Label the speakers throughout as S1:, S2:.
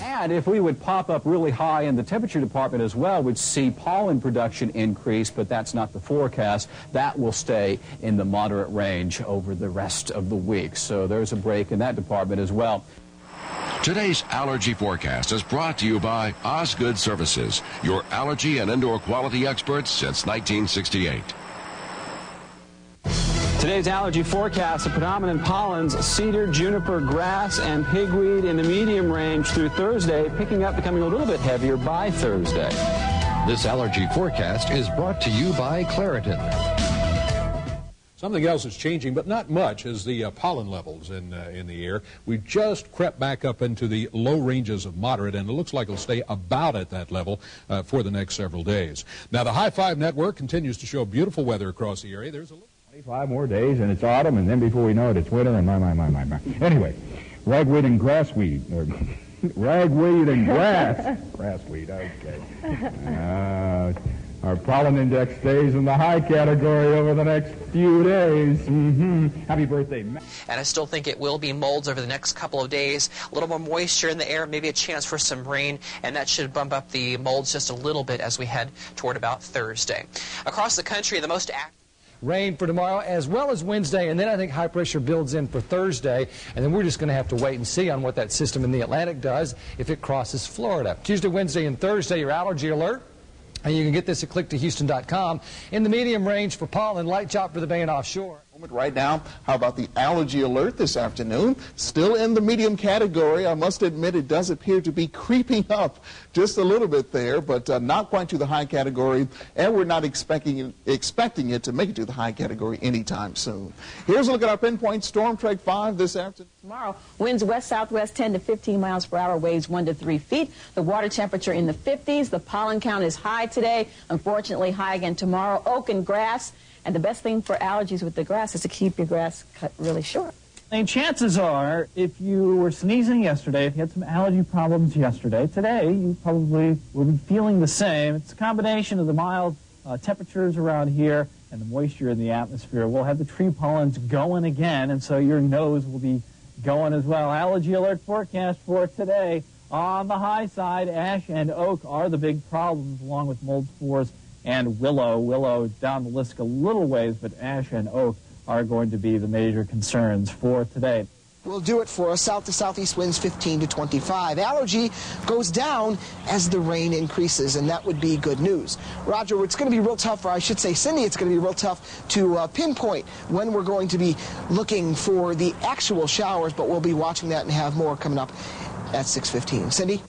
S1: And if we would pop up really high in the temperature department as well, we'd see pollen production increase, but that's not the forecast. That will stay in the moderate range over the rest of the week. So there's a break in that department as well.
S2: Today's allergy forecast is brought to you by Osgood Services, your allergy and indoor quality experts since 1968.
S3: Today's allergy forecast, the predominant pollens, cedar, juniper, grass, and pigweed in the medium range through Thursday, picking up, becoming a little bit heavier by Thursday.
S4: This allergy forecast is brought to you by Claritin.
S5: Something else is changing, but not much, is the pollen levels in the air. We just crept back up into the low ranges of moderate, and it looks like it'll stay about at that level for the next several days. Now, the High Five Network continues to show beautiful weather across the area. There's
S6: 25 more days, and it's autumn, and then before we know it, it's winter, and my. Anyway, ragweed and grassweed. Ragweed and grass. Grassweed, okay. Our pollen index stays in the high category over the next few days. Happy birthday, Matt.
S7: And I still think it will be molds over the next couple of days. A little more moisture in the air, maybe a chance for some rain, and that should bump up the molds just a little bit as we head toward about Thursday. Across the country, the most active
S8: rain for tomorrow as well as Wednesday, and then I think high pressure builds in for Thursday, and then we're just going to have to wait and see on what that system in the Atlantic does if it crosses Florida. Tuesday, Wednesday, and Thursday, your allergy alert. And you can get this at clicktohouston.com. In the medium range for pollen, light chop for the bay and offshore.
S9: Right now, how about the allergy alert this afternoon? Still in the medium category. I must admit it does appear to be creeping up just a little bit there, but not quite to the high category, and we're not expecting it to make it to the high category anytime soon. Here's a look at our pinpoint storm track 5 this afternoon.
S10: Tomorrow, winds west-southwest 10 to 15 miles per hour, waves 1 to 3 feet. The water temperature in the 50s. The pollen count is high today. Unfortunately, high again tomorrow. Oak and grass. And the best thing for allergies with the grass is to keep your grass cut really short.
S11: And chances are, if you were sneezing yesterday, if you had some allergy problems yesterday, today you probably will be feeling the same. It's a combination of the mild temperatures around here and the moisture in the atmosphere. We'll have the tree pollens going again, and so your nose will be going as well. Allergy alert forecast for today. On the high side, ash and oak are the big problems, along with mold spores and willow. Willow down the list a little ways, but ash and oak are going to be the major concerns for today.
S12: Will do it for us. South to southeast winds 15 to 25. Allergy goes down as the rain increases, and that would be good news. Roger, it's going to be real tough, or I should say, Cindy, it's going to be real tough to pinpoint when we're going to be looking for the actual showers, but we'll be watching that and have more coming up at 6:15. Cindy?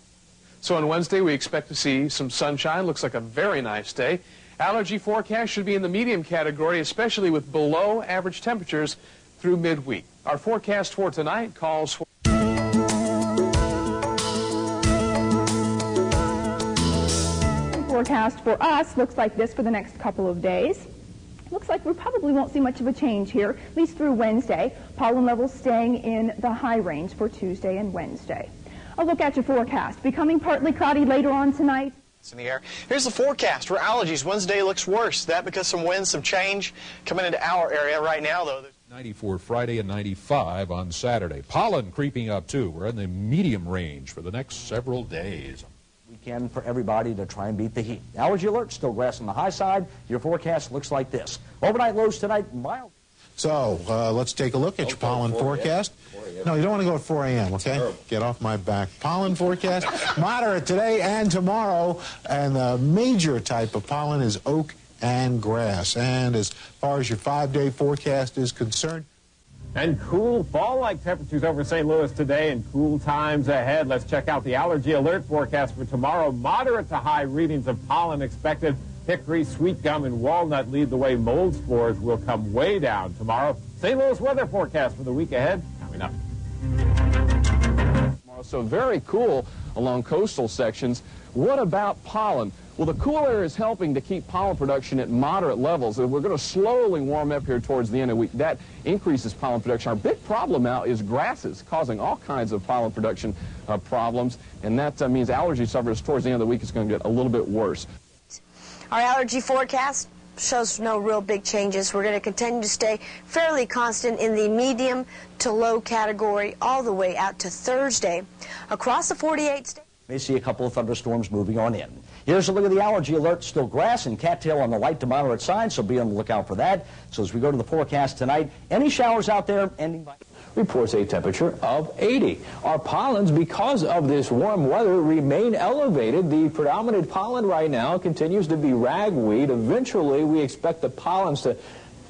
S13: So on Wednesday, we expect to see some sunshine. Looks like a very nice day. Allergy forecast should be in the medium category, especially with below average temperatures through midweek. Our forecast for tonight calls for
S14: forecast for us looks like this for the next couple of days. Looks like we probably won't see much of a change here, at least through Wednesday. Pollen levels staying in the high range for Tuesday and Wednesday. A look at your forecast. Becoming partly cloudy later on tonight.
S15: In the air. Here's the forecast for allergies. Wednesday looks worse. That because some winds, some change coming into our area right now, though.
S5: 94 Friday and 95 on Saturday. Pollen creeping up, too. We're in the medium range for the next several days.
S16: Weekend for everybody to try and beat the heat. Allergy alert, still grass on the high side. Your forecast looks like this. Overnight lows tonight, mild.
S17: So let's take a look at your pollen forecast. No, you don't want to go at 4 a.m., okay? Get off my back. Pollen forecast, moderate today and tomorrow. And the major type of pollen is oak and grass. And as far as your 5-day forecast is concerned,
S3: and cool fall-like temperatures over St. Louis today and cool times ahead. Let's check out the allergy alert forecast for tomorrow. Moderate to high readings of pollen expected. Hickory, sweet gum, and walnut lead the way. Mold spores will come way down tomorrow. St. Louis weather forecast for the week ahead coming up.
S13: So very cool along coastal sections. What about pollen? Well, the cool air is helping to keep pollen production at moderate levels. We're going to slowly warm up here towards the end of the week. That increases pollen production. Our big problem now is grasses, causing all kinds of pollen production problems, and that means allergy sufferers towards the end of the week is going to get a little bit worse.
S18: Our allergy forecast shows no real big changes. We're going to continue to stay fairly constant in the medium to low category all the way out to Thursday. Across the 48 states.
S16: May see a couple of thunderstorms moving on in. Here's a look at the allergy alert. Still grass and cattail on the light to moderate side, so be on the lookout for that. So as we go to the forecast tonight, any showers out there ending by...
S19: Reports a temperature of 80. Our pollens, because of this warm weather, remain elevated. The predominant pollen right now continues to be ragweed. Eventually, we expect the pollens to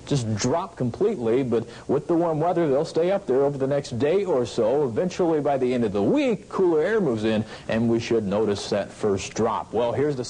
S19: just drop completely, but with the warm weather, they'll stay up there over the next day or so. Eventually, by the end of the week, cooler air moves in, and we should notice that first drop. Well, here's the